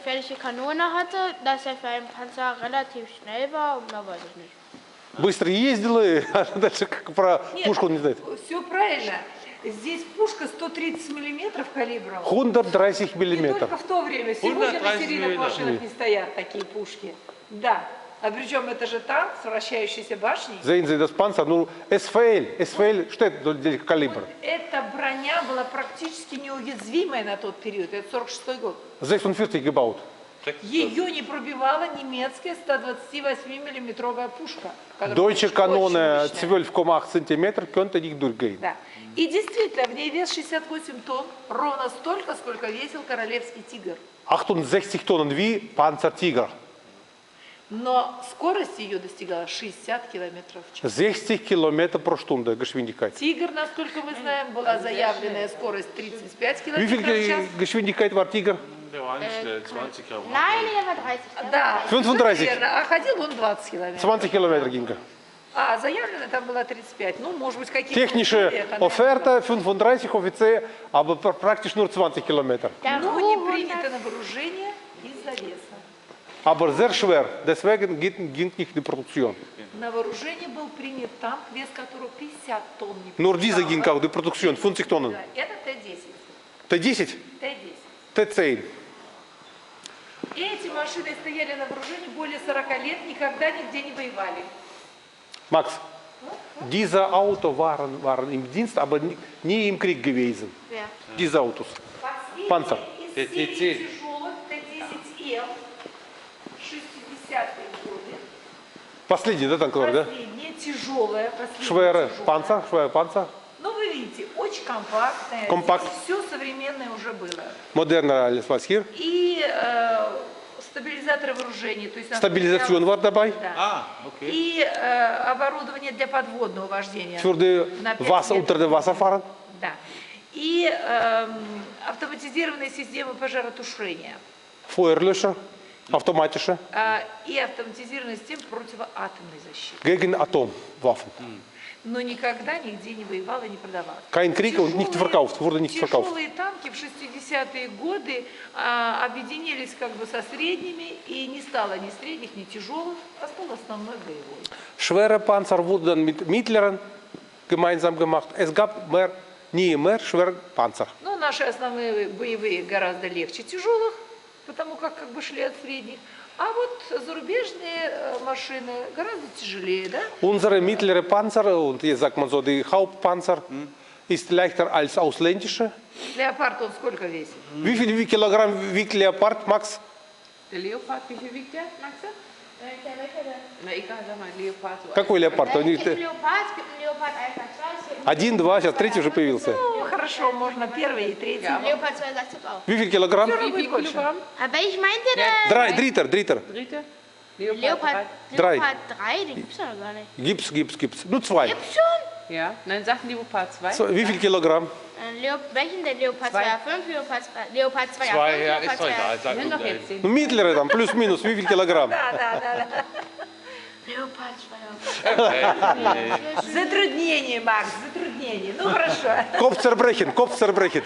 gefährliche Kanone hatte, dass er für einen Panzer relativ schnell war und mehr weiß ich nicht. Быстро ездила, а дальше как про пушку не знает. Все правильно. Здесь пушка 130 миллиметров калибра. 130 Не миллиметров. только в то время. Сегодня на 130 серийных машинах миллиметров. не стоят такие пушки. Да. А причем это же танк с вращающейся башней. Sehen Sie das Panzer? Ну, SVL, что это для калибра? Эта броня была практически неуязвимая на тот период. Это 46-й год. 46 gebaut. Ее не пробивала немецкая 128-миллиметровая пушка. которая Deutsche очень Kanone мощная. 12,8 cm könnte nicht durchgehen. Да. И действительно, в ней вес 68 тонн, ровно столько, сколько весил королевский тигр. 68 Tonnen wie Panzer Tiger. Но скорость ее достигала 60 километров в час. 60 км pro Stunde Geschwindigkeit. Тигр, насколько мы знаем, была заявленная скорость 35 Wie viel километров в час. Geschwindigkeit war Tiger? Der war eigentlich 20 km/h. Nein, er war 30. Да, 35. верно. А ходил он 20 километров. 20 км ging er. А заявлено там было 35. Ну, может быть, какие-то... Technische Offerte 35 Offizier, aber praktisch nur 20 km. Der Но не Ruhr принято на вооружение из-за веса. Aber sehr schwer, deswegen ging nicht die Produktion. На вооружение был принят танк, вес которого 50 тонн. не Nur diese превышал. ging auch die Produktion, 50 Tonnen. Да, это Т-10. T10, Т-10. T10. И эти машины стояли на вооружении более 40 лет, никогда нигде не воевали. Max, diese Autos waren im Dienst, aber nie im Krieg gewesen. Wer? Diese Autos. Последний Panzer. из серии Т-10. тяжелых Т-10М, 60-е годы. Последний, да, танковый, да? Последнее, тяжелое, Schwere Panzer. Ну, вы видите, очень компактное. Компакт. Все современное уже было. Moderner alles was hier. И стабилизаторы вооружений. То есть Stabilisation war dabei. Да. Ah, okay. И оборудование для подводного вождения. Für die На 5 Wasser, unter dem Wasser fahren. Да. И автоматизированные системы пожаротушения. Feuerlöscher, automatische, И автоматизированная система противоатомной защиты. gegen Atomwaffen. Но никогда нигде не воевал и не продавал. Kein Krieg und nicht verkauft, wurde nicht verkauft. Тяжелые танки в 60-е годы объединились как бы со средними, и не стало ни средних, ни тяжелых, а стал основной боевой. Schwere Panzer wurden dann mit mittleren gemeinsam gemacht. Es gab nie mehr schwere Panzer. Но наши основные боевые гораздо легче тяжелых, потому как бы шли от средних. А вот зарубежные машины гораздо тяжелее, да? Unsere mittlere Panzer, und hier sagt man so, die Hauptpanzer, ist leichter als ausländische. Леопард он сколько весит? Wie viel Kilogramm wiegt Leopard, Max? Der Leopard, wie viel wiegt der, Maxe? Na egal, sag mal, Leopard. So Какой Leopard? Es gibt einen Leopard, es gibt einen Leopard 1, 2, Один, два, сейчас третий уже появился. Ну, хорошо, можно первый и третий. Leopard 2 sagt es auch. Wie viel Kilogramm? Wie viel Kilogramm? Aber ich meinte denn? Dritter. Dritte? Leopard Drei. 3, den gibt's doch noch gar nicht. Gibt's. Nur zwei. Gibt's schon? Ja, nein, sagt Leopard 2. So, wie viel Kilogramm? Welchen denn? Leopard 2 Zwei. 5, Leopard 2 Zwei, ja, Leopard ist doch egal. Sag Nenn doch uns jetzt den. Ну, mittlere dann, plus minus, wie viel Kilogramm? Да. Leopard 2. Затруднение, Макс, затруднение. Ну, хорошо. Kopf zerbrechen. Kopf zerbrechen.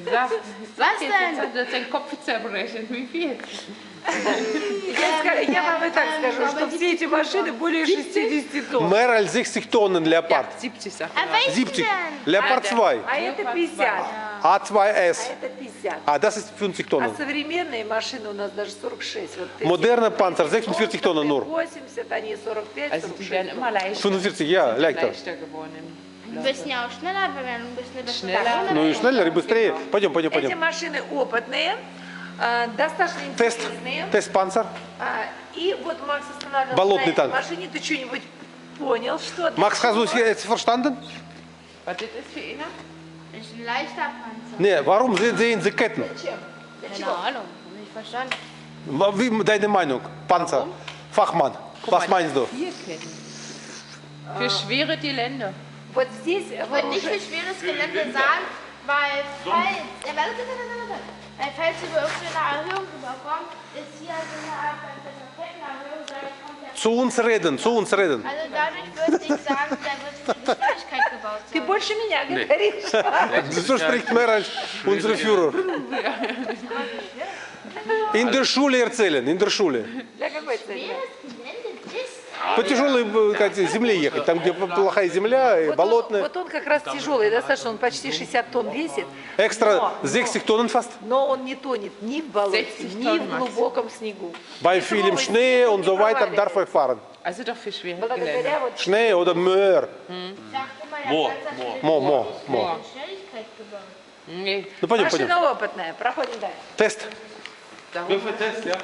Sag Was jetzt, denn? das ist ein Kopf zerbrechen. Wie viel? Я вам и так скажу, что все эти машины более 60 тонн. Mehr als 60 Tonnen Ja, Leopard. 70 sagt Ah, er. welchen 70. denn? Leopard 2. А это 50. A2S. Это 50. Ah, das ist 50 А Tonnen. современные машины у нас даже 46. Вот эти Moderne Panzer, 46 Tonnen nur. 80, они 45, Also die werden 46. immer leichter. 45, ja, leichter. Leichter geworden. Wir müssen ja auch schneller, wenn wir ein bisschen eine Schneller. Ну и schneller, и быстрее. Пойдем. Эти машины опытные, достаточно Тест. интересные. Testpanzer. И вот Макс останавливался Болотный на этой танк. машине. Ты что-нибудь понял, что Max, hast du es jetzt verstanden? Was das ist für ihn? Das ist ein leichter Panzer. Nee, warum sehen Sie Ketten? Keine Ahnung, hab nicht verstanden. Wie deine Meinung? Panzer. Fachmann. Was meinst du? 4 Ketten. Für schwere Gelände. Вот здесь Und nicht für schweres Gelände sagen, weil falls über irgendeine Erhöhung überkommt, ist hier so eine Art Kettenerhöhung, dadurch kommt der... Zu uns reden. Also dadurch würde ich sagen, da wird die Geschwindigkeit gebaut ты sein. больше меня говоришь. Du sprichst mehr als unsere Führer. In der Schule erzählen, in der Schule. Для какой цели? Wer das Gelände ist, По тяжелой земле ехать, там, где плохая земля, и болотная. Вот он как раз тяжелый, достаточно, он почти 60 тонн весит. Extra 60 Tonnen fast. Но он не тонет ни в болоте, 60 ни Tonnen, в Max. глубоком снегу. Bei vielem Schnee und so weiter darf er fahren. Also doch für schwere Gelände. Благодаря вот Schnee oder Moor. sagt immer, der Moor, Platz hat Mo. Schnelligkeit gebaut. Nee, Ну пойдем, пойдем. машина опытная. Проходим дальше. Тест. darum Würfeltest, ja?